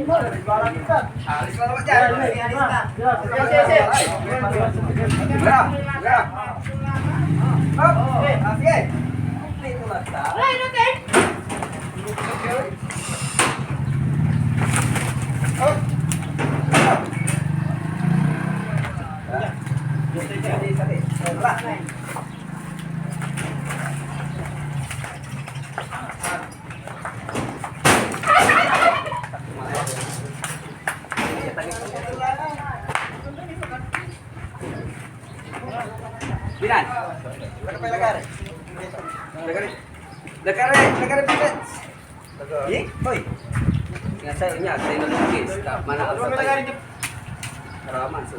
Alis ka naman dyan. Alis ka. Gerak. Hop. Sige. Dito lang ta. Ay, natin! Hop. Sali. Binan. Lagay. Lagay pipet. Eh, hoy. Ingat saya nya, saya nalugis. Mana ang sabay. Karaman so.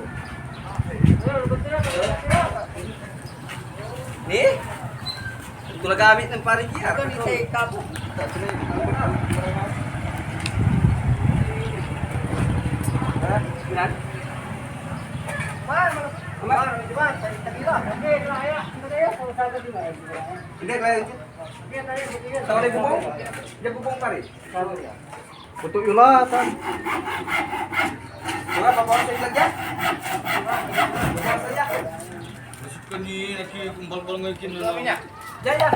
Ni? Ito na gamit ng parigiya. Ito ni sa kapo. Binan. Hindi, kaya yun. Tawa na bubong? Hindi bubong pa rin. Untuk yulatan. Mga papawas sa ilag yan? Papawas sa ilag. Masuk ka ni, nakikumbal-bal ngayon kinala. Yan, yan.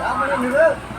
Tama na nila.